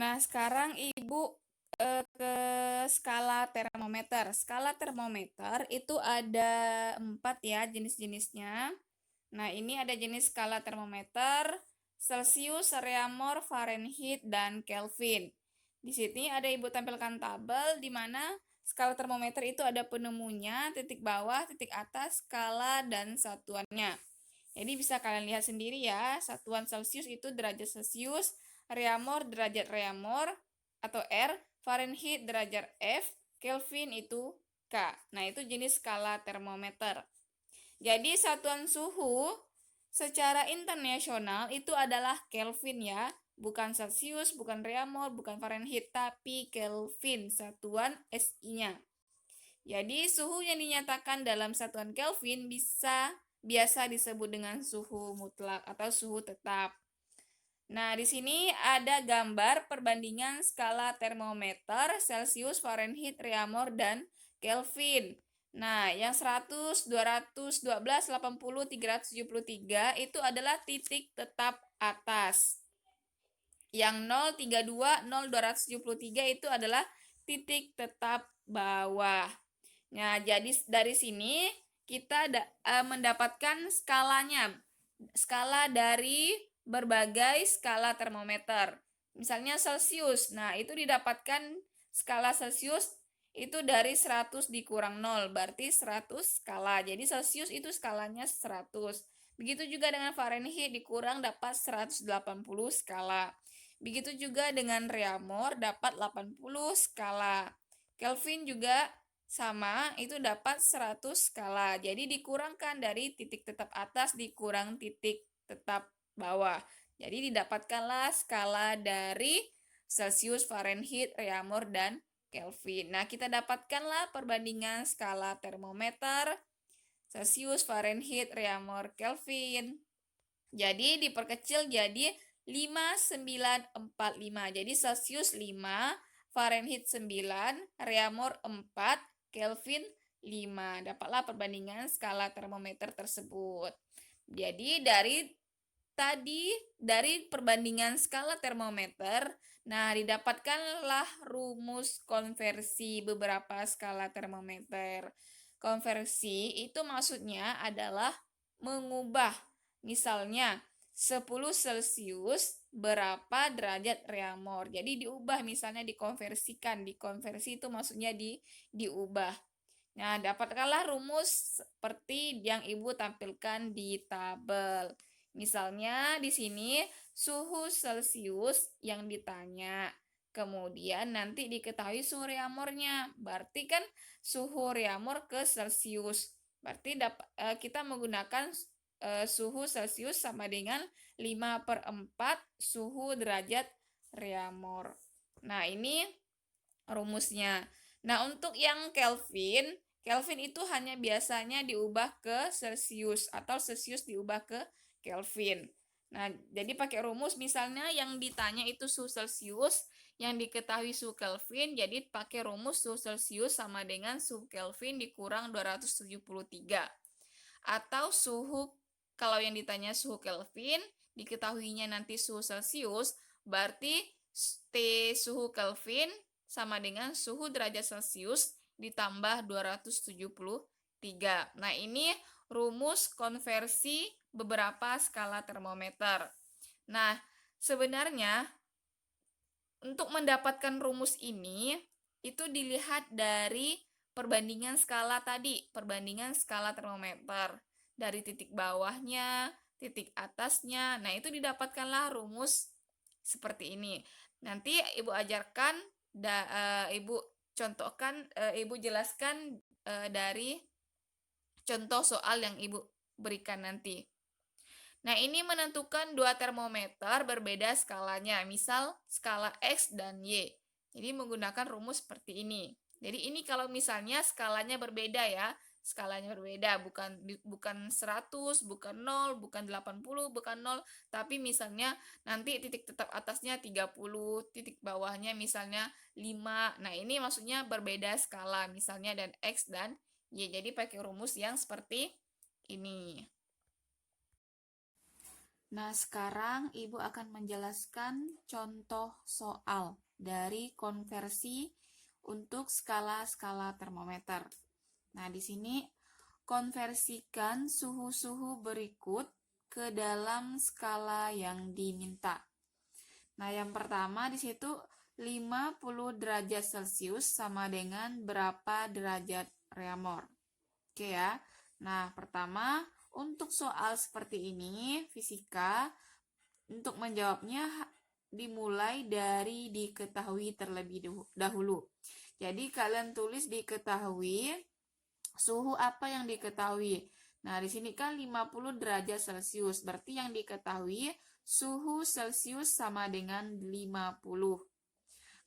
Nah, sekarang Ibu ke skala termometer. Skala termometer itu ada 4 ya jenis-jenisnya. Nah, ini ada jenis skala termometer, Celsius, Reaumur, Fahrenheit, dan Kelvin. Di sini ada Ibu tampilkan tabel di mana skala termometer itu ada penemunya, titik bawah, titik atas, skala, dan satuannya. Jadi bisa kalian lihat sendiri ya, satuan Celsius itu derajat Celsius, Reaumur derajat Reaumur atau R, Fahrenheit derajat F, Kelvin itu K. Nah, itu jenis skala termometer. Jadi satuan suhu secara internasional itu adalah Kelvin ya, bukan Celsius, bukan Reaumur, bukan Fahrenheit, tapi Kelvin, satuan SI-nya. Jadi suhu yang dinyatakan dalam satuan Kelvin biasa disebut dengan suhu mutlak atau suhu tetap. Nah, di sini ada gambar perbandingan skala termometer Celsius, Fahrenheit, Reaumur, dan Kelvin. Nah, yang 100, 200, 12, 80, 373 itu adalah titik tetap atas. Yang 0, 32, 0, 273 itu adalah titik tetap bawah. Nah, jadi dari sini kita mendapatkan skalanya. Skala dari berbagai skala termometer. Misalnya Celsius. Nah, itu didapatkan skala Celsius itu dari 100 dikurang 0, berarti 100 skala. Jadi Celsius itu skalanya 100. Begitu juga dengan Fahrenheit dikurang dapat 180 skala. Begitu juga dengan Reaumur dapat 80 skala. Kelvin juga sama, itu dapat 100 skala. Jadi dikurangkan dari titik tetap atas dikurang titik tetap bawah. Jadi didapatkanlah skala dari Celsius, Fahrenheit, Reaumur, dan Kelvin. Nah, kita dapatkanlah perbandingan skala termometer Celsius, Fahrenheit, Reaumur, Kelvin. Jadi diperkecil jadi 5945. Jadi Celsius 5, Fahrenheit 9, Reaumur 4, Kelvin 5. Dapatlah perbandingan skala termometer tersebut. Jadi dari perbandingan skala termometer, nah didapatkanlah rumus konversi beberapa skala termometer. Konversi itu maksudnya adalah mengubah. Misalnya 10 Celsius berapa derajat Reaumur. Jadi diubah, misalnya dikonversikan. Dikonversi itu maksudnya diubah. Nah, dapatkanlah rumus seperti yang Ibu tampilkan di tabel. Misalnya di sini suhu Celsius yang ditanya. Kemudian nanti diketahui suhu Reaumurnya. Berarti kan suhu Reaumur ke Celsius. Berarti kita menggunakan suhu Celsius sama dengan 5/4 suhu derajat Reaumur. Nah, ini rumusnya. Nah, untuk yang Kelvin, Kelvin itu hanya biasanya diubah ke Celsius atau Celsius diubah ke Kelvin. Nah, jadi pakai rumus misalnya yang ditanya itu suhu Celsius, yang diketahui suhu Kelvin, jadi pakai rumus suhu Celsius sama dengan suhu Kelvin dikurang 273. Atau kalau yang ditanya suhu Kelvin, diketahuinya nanti suhu Celsius, berarti T suhu Kelvin sama dengan suhu derajat Celsius ditambah 273. Nah, ini rumus konversi beberapa skala termometer. Nah, sebenarnya untuk mendapatkan rumus ini itu dilihat dari perbandingan skala tadi, perbandingan skala termometer dari titik bawahnya, titik atasnya. Nah, itu didapatkanlah rumus seperti ini. Nanti Ibu ajarkan, Ibu contohkan, Ibu jelaskan dari contoh soal yang Ibu berikan nanti. Nah, ini menentukan dua termometer berbeda skalanya, misal skala X dan Y. Jadi menggunakan rumus seperti ini. Jadi ini kalau misalnya skalanya berbeda ya, skalanya berbeda, bukan 100, bukan 0, bukan 80, bukan 0, tapi misalnya nanti titik tetap atasnya 30, titik bawahnya misalnya 5. Nah, ini maksudnya berbeda skala, misalnya dan X dan Y. Jadi pakai rumus yang seperti ini. Nah, sekarang Ibu akan menjelaskan contoh soal dari konversi untuk skala-skala termometer. Nah, di sini konversikan suhu-suhu berikut ke dalam skala yang diminta. Nah, yang pertama di situ 50 derajat Celcius sama dengan berapa derajat Reaumur. Oke ya. Nah, pertama untuk soal seperti ini, fisika, untuk menjawabnya dimulai dari diketahui terlebih dahulu. Jadi kalian tulis diketahui, suhu apa yang diketahui. Nah, di sini kan 50 derajat Celcius, berarti yang diketahui suhu Celcius sama dengan 50.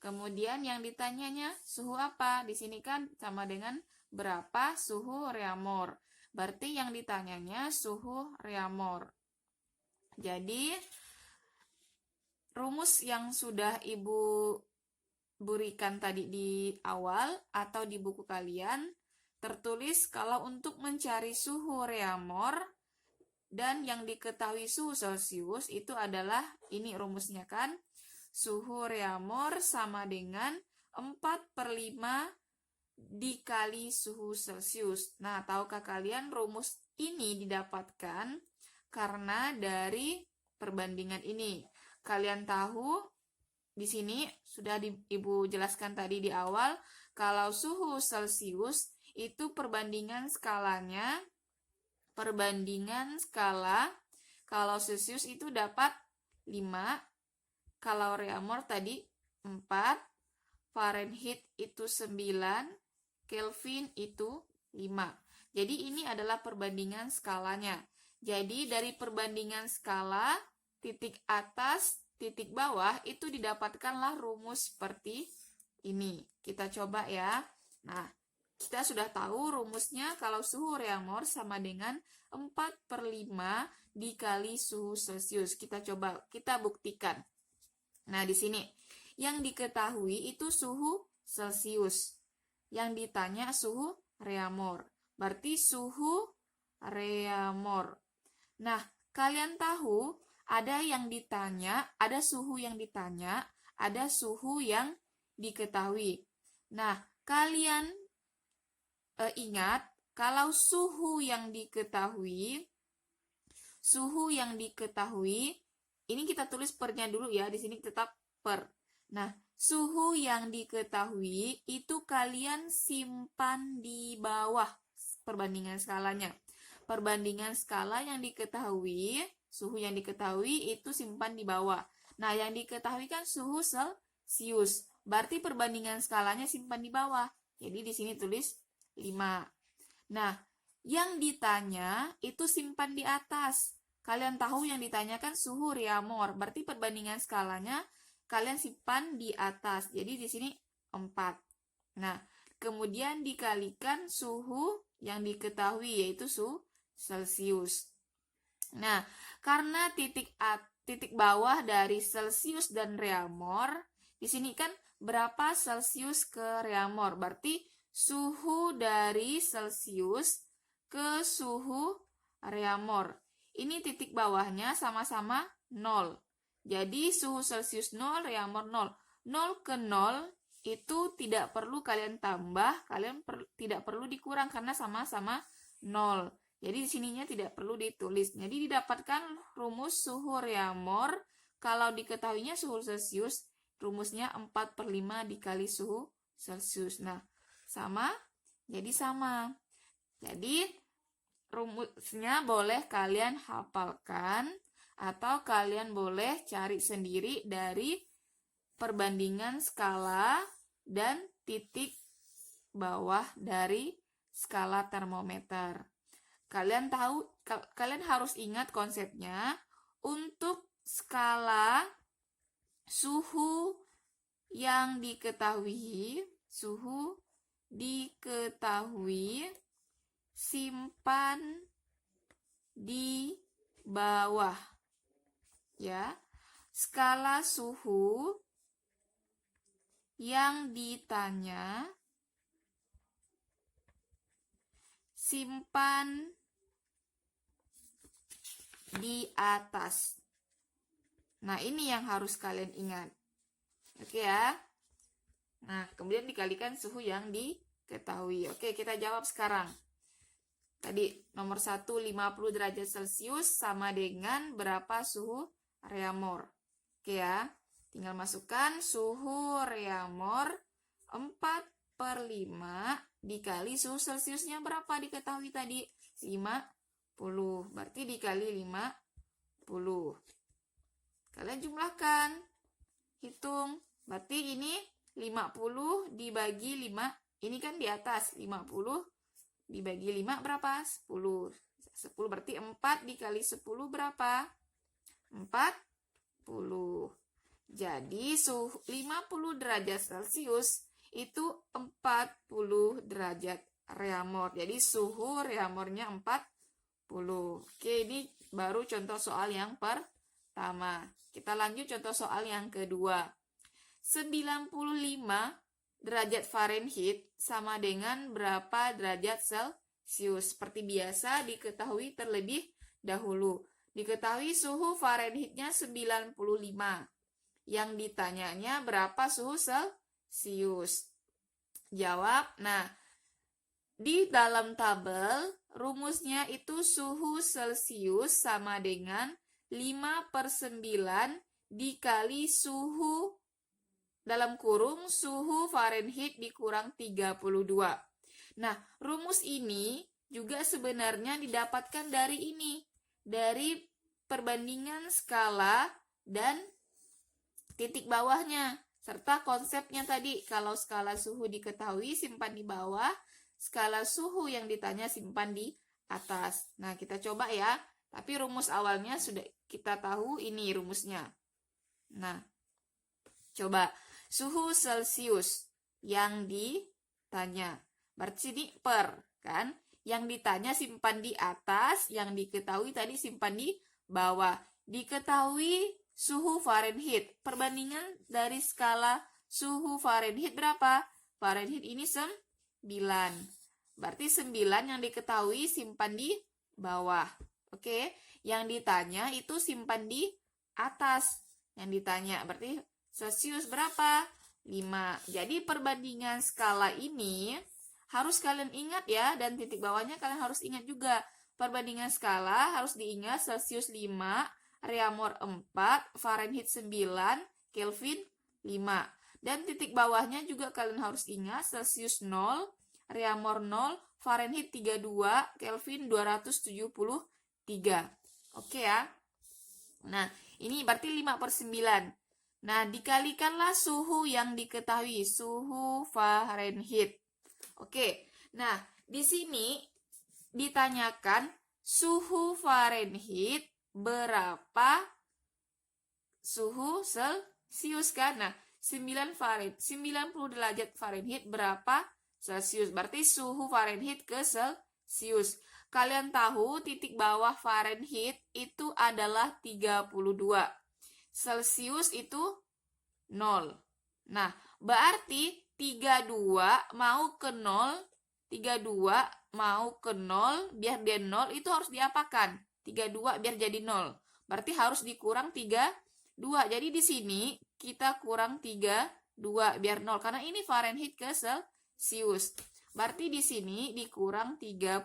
Kemudian yang ditanyanya suhu apa? Di sini kan sama dengan berapa suhu Reaumur. Berarti yang ditanyanya suhu Reaumur. Jadi rumus yang sudah Ibu berikan tadi di awal atau di buku kalian tertulis kalau untuk mencari suhu Reaumur dan yang diketahui suhu Celcius itu adalah ini rumusnya kan. Suhu Reaumur sama dengan 4/5 dikali suhu Celcius. Nah, tahukah kalian rumus ini didapatkan karena dari perbandingan ini. Kalian tahu di sini sudah Ibu jelaskan tadi di awal kalau suhu Celcius itu perbandingan skalanya, kalau Celcius itu dapat 5, kalau Reaumur tadi 4, Fahrenheit itu 9, Kelvin itu 5. Jadi ini adalah perbandingan skalanya. Jadi dari perbandingan skala, titik atas, titik bawah, itu didapatkanlah rumus seperti ini. Kita coba ya. Nah, kita sudah tahu rumusnya kalau suhu Reaumur sama dengan 4/5 dikali suhu Celcius. Kita coba, kita buktikan. Nah, di sini yang diketahui itu suhu Celcius. Yang ditanya suhu Reaumur. Berarti suhu Reaumur. Nah, kalian tahu ada yang ditanya, ada suhu yang ditanya, ada suhu yang diketahui. Nah, kalian ingat kalau suhu yang diketahui, ini kita tulis pernya dulu ya, di sini tetap per. Nah, suhu yang diketahui itu kalian simpan di bawah perbandingan skalanya. Perbandingan skala yang diketahui, suhu yang diketahui itu simpan di bawah. Nah, yang diketahui kan suhu Celcius. Berarti perbandingan skalanya simpan di bawah. Jadi di sini tulis 5. Nah, yang ditanya itu simpan di atas. Kalian tahu yang ditanyakan suhu Reaumur, berarti perbandingan skalanya kalian simpan di atas. Jadi di sini 4. Nah, kemudian dikalikan suhu yang diketahui yaitu suhu Celcius. Nah, karena titik bawah dari Celcius dan Reaumur, di sini kan berapa Celcius ke Reaumur? Berarti suhu dari Celcius ke suhu Reaumur. Ini titik bawahnya sama-sama 0. Jadi suhu Celcius 0, Reaumur 0. 0 ke 0 itu tidak perlu kalian tambah, kalian tidak perlu dikurang karena sama-sama 0. Jadi di sininya tidak perlu ditulis. Jadi didapatkan rumus suhu Reaumur. Kalau diketahuinya suhu Celcius, rumusnya 4/5 dikali suhu Celcius. Nah, sama? Jadi sama. Jadi rumusnya boleh kalian hafalkan atau kalian boleh cari sendiri dari perbandingan skala dan titik bawah dari skala termometer. Kalian harus ingat konsepnya. Untuk skala suhu yang diketahui, simpan di bawah. Ya. Skala suhu yang ditanya simpan di atas. Nah, ini yang harus kalian ingat. Oke ya. Nah, kemudian dikalikan suhu yang diketahui. Oke, kita jawab sekarang. Tadi nomor 1, 50 derajat Celcius sama dengan berapa suhu reamor? Oke ya. Tinggal masukkan suhu reamor 4/5 dikali suhu Celciusnya berapa diketahui tadi? 50. Berarti dikali 50. Kalian jumlahkan. Hitung. Berarti ini 50 dibagi 5. Ini kan di atas. 50 dibagi 5 berapa? 10. 10 berarti 4 dikali 10 berapa? 40. Jadi suhu 50 derajat Celcius itu 40 derajat reamor. Jadi suhu reamornya 40. Oke, ini baru contoh soal yang pertama. Kita lanjut contoh soal yang kedua. 95 derajat Fahrenheit sama dengan berapa derajat Celcius? Seperti biasa diketahui terlebih dahulu. Diketahui suhu Fahrenheitnya 95. Yang ditanyanya berapa suhu Celcius? Jawab. Nah, di dalam tabel rumusnya itu suhu Celcius sama dengan 5/9 dikali suhu dalam kurung suhu Fahrenheit dikurang 32. Nah, rumus ini juga sebenarnya didapatkan dari ini. Dari perbandingan skala dan titik bawahnya. Serta konsepnya tadi, kalau skala suhu diketahui simpan di bawah, skala suhu yang ditanya simpan di atas. Nah, kita coba ya. Tapi rumus awalnya sudah kita tahu, ini rumusnya. Nah, coba. Suhu Celcius yang ditanya. Berarti ini per, kan? Yang ditanya simpan di atas, yang diketahui tadi simpan di bawah. Diketahui suhu Fahrenheit. Perbandingan dari skala suhu Fahrenheit berapa? Fahrenheit ini 9. Berarti 9 yang diketahui simpan di bawah. Oke, yang ditanya itu simpan di atas. Yang ditanya berarti Celcius berapa? 5. Jadi perbandingan skala ini harus kalian ingat ya, dan titik bawahnya kalian harus ingat juga. Perbandingan skala harus diingat Celcius 5, reamor 4, Fahrenheit 9, Kelvin 5. Dan titik bawahnya juga kalian harus ingat Celcius 0, reamor 0, Fahrenheit 32, Kelvin 273. Oke ya. Nah, ini berarti 5/9. Nah, dikalikanlah suhu yang diketahui, suhu Fahrenheit. Oke, nah di sini ditanyakan suhu Fahrenheit berapa suhu Celcius kan? Nah, 90 derajat Fahrenheit berapa Celcius? Berarti suhu Fahrenheit ke Celcius. Kalian tahu titik bawah Fahrenheit itu adalah 32. Celcius itu 0. Nah, berarti 32 mau ke 0, 32 mau ke 0, biar dia 0 itu harus diapakan? 32 biar jadi 0. Berarti harus dikurang 32. Jadi di sini kita kurang 32 biar 0. Karena ini Fahrenheit ke Celcius. Berarti di sini dikurang 32.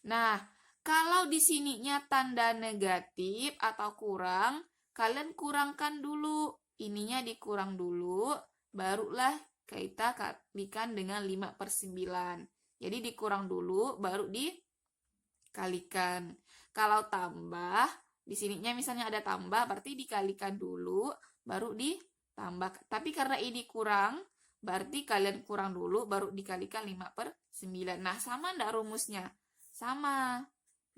Nah, kalau di sininya tanda negatif atau kurang, kalian kurangkan dulu. Ininya dikurang dulu, barulah kita kalikan dengan 5/9. Jadi dikurang dulu, baru dikalikan. Kalau tambah, di sininya misalnya ada tambah, berarti dikalikan dulu, baru ditambah. Tapi karena ini kurang, berarti kalian kurang dulu, baru dikalikan 5/9. Nah, sama enggak rumusnya? Sama.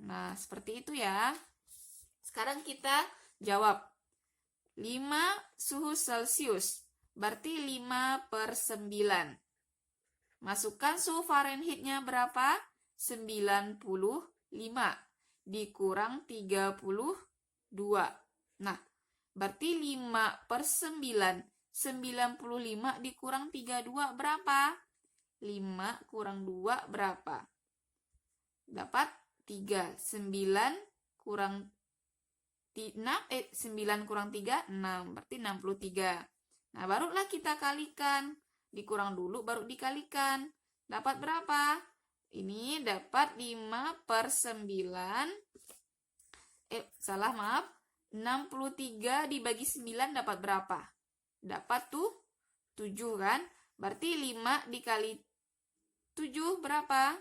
Nah, seperti itu ya. Sekarang kita jawab. 5 suhu Celcius. Berarti 5/9. Masukkan suhu Fahrenheitnya berapa? 95. Dikurang 32. Nah, berarti 5/9. 95 dikurang 32 berapa? 5 kurang 2 berapa? Dapat 3. 9 kurang 9 kurang 3, 6. Berarti 63. Nah, barulah kita kalikan. Dikurang dulu, baru dikalikan. Dapat berapa? Ini dapat 5/9. Maaf. 63 dibagi 9 dapat berapa? Dapat tuh 7 kan? Berarti 5 dikali 7 berapa?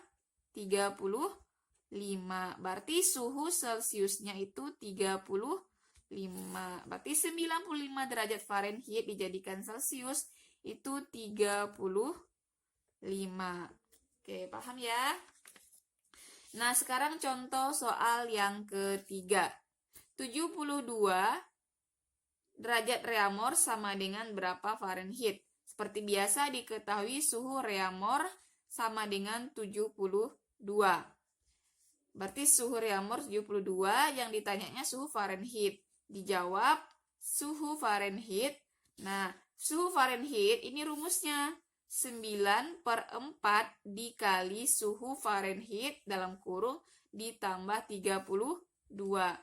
35. Berarti suhu Celciusnya itu 35. Berarti 95 derajat Fahrenheit dijadikan Celcius itu 35. Oke, paham ya? Nah, sekarang contoh soal yang ketiga. 72 derajat reamor sama dengan berapa Fahrenheit? Seperti biasa diketahui suhu reamor sama dengan 72. Berarti suhu reamor 72, yang ditanyanya suhu Fahrenheit. Dijawab suhu Fahrenheit. Nah, suhu Fahrenheit ini rumusnya 9/4 dikali suhu Fahrenheit dalam kurung ditambah 32.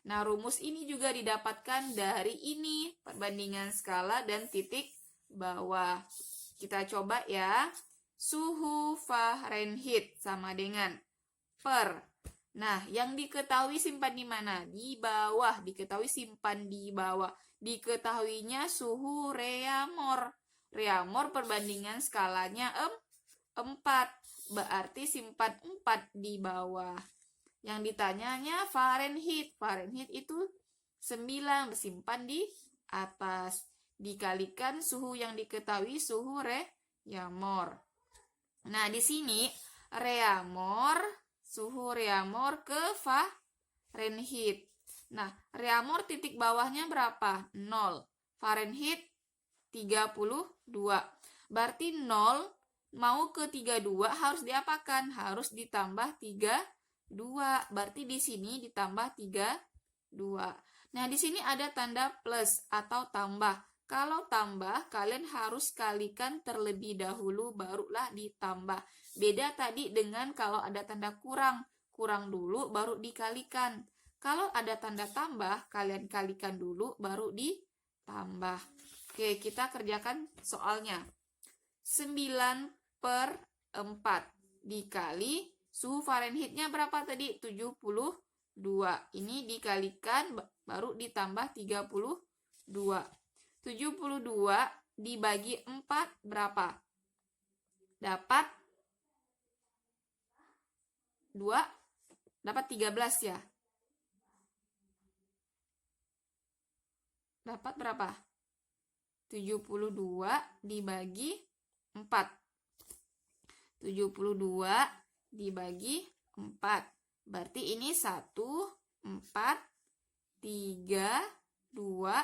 Nah, rumus ini juga didapatkan dari ini, perbandingan skala dan titik bawah. Kita coba ya. Suhu Fahrenheit sama dengan per. Nah, yang diketahui simpan di mana? Di bawah. Diketahui simpan di bawah. Diketahuinya suhu reamor. Reamor perbandingan skalanya 4. Berarti simpan 4 di bawah. Yang ditanyanya Fahrenheit. Fahrenheit itu 9, bersimpan di atas. Dikalikan suhu yang diketahui suhu reamor. Nah, di sini reamor, suhu reamor ke Fahrenheit. Nah, reamor titik bawahnya berapa? 0. Fahrenheit 32. Berarti 0 mau ke 32 harus diapakan? Harus ditambah 32. Berarti di sini ditambah 32. Nah, di sini ada tanda plus atau tambah. Kalau tambah, kalian harus kalikan terlebih dahulu, barulah ditambah. Beda tadi dengan kalau ada tanda kurang. Kurang dulu, baru dikalikan. Kalau ada tanda tambah, kalian kalikan dulu, baru ditambah. Oke, kita kerjakan soalnya. 9/4 dikali suhu Fahrenheitnya berapa tadi? 72. Ini dikalikan, baru ditambah 32. 72 dibagi 4 berapa? Dapat 2, dapat 13 ya. Dapat berapa? 72 dibagi 4. 72 dibagi 4. Berarti ini 1, 4, 3, 2.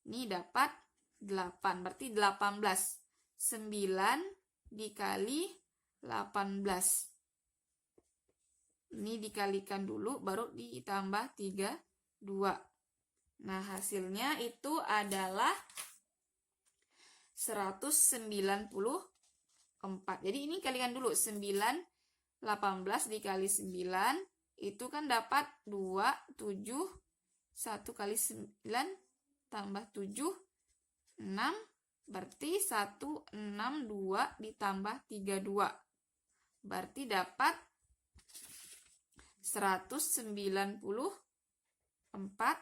Ini dapat 8. Berarti 18. 9 dikali 18. Ini dikalikan dulu, baru ditambah 32. Nah, hasilnya itu adalah 194. Jadi ini kalikan dulu. 18 dikali 9. Itu kan dapat 2, 7. 1 kali 9 tambah 7, 6. Berarti 162 ditambah 32. Berarti dapat 194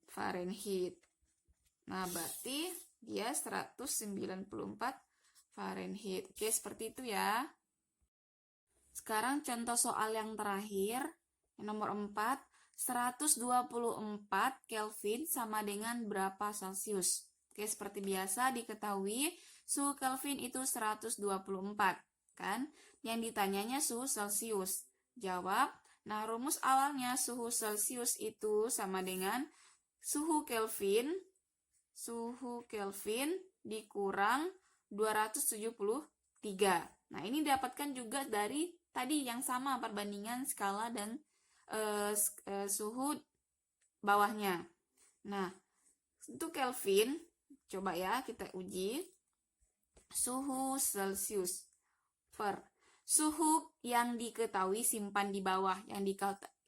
Fahrenheit. Nah, berarti dia 194 Fahrenheit. Oke, seperti itu ya. Sekarang contoh soal yang terakhir, yang nomor 4. 124 Kelvin sama dengan berapa Celcius? Oke, seperti biasa diketahui suhu Kelvin itu 124, kan? Yang ditanyanya suhu Celcius. Jawab. Nah, rumus awalnya suhu Celcius itu sama dengan suhu Kelvin dikurang 273. Nah, ini didapatkan juga dari tadi yang sama, perbandingan skala dan suhu bawahnya. Nah, untuk Kelvin, coba ya kita uji. Suhu Celcius per Suhu yang diketahui simpan di bawah.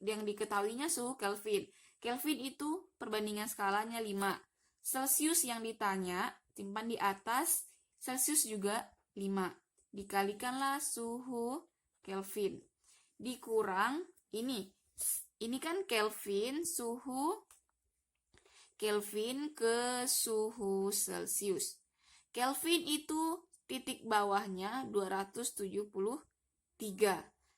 Yang diketahuinya suhu Kelvin. Kelvin itu perbandingan skalanya 5. Celsius yang ditanya simpan di atas. Celsius juga 5. Dikalikanlah suhu Kelvin. Dikurang ini. Ini kan Kelvin, suhu Kelvin ke suhu Celsius. Kelvin itu titik bawahnya 273.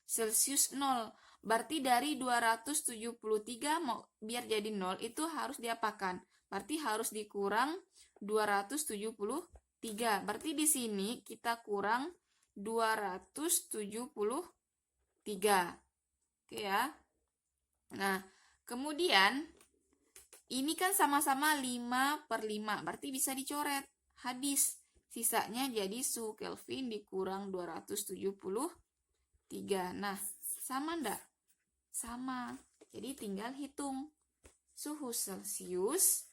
Celsius 0. Berarti dari 273 biar jadi 0 itu harus diapakan? Berarti harus dikurang 273. Berarti di sini kita kurang 273. Oke ya. Nah, kemudian ini kan sama-sama 5/5, berarti bisa dicoret. Habis. Sisanya jadi suhu Kelvin dikurang 273. Nah, sama enggak? Sama. Jadi tinggal hitung. Suhu Celsius,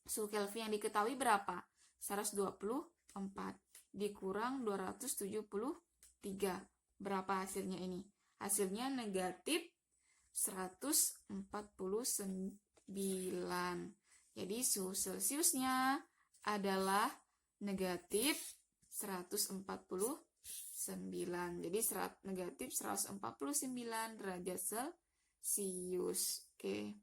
suhu Kelvin yang diketahui berapa? 124 dikurang 273. Berapa hasilnya ini? Hasilnya negatif 149. Jadi suhu Celsiusnya adalah negatif 149. Jadi negatif 149 derajat Celsius. Oke.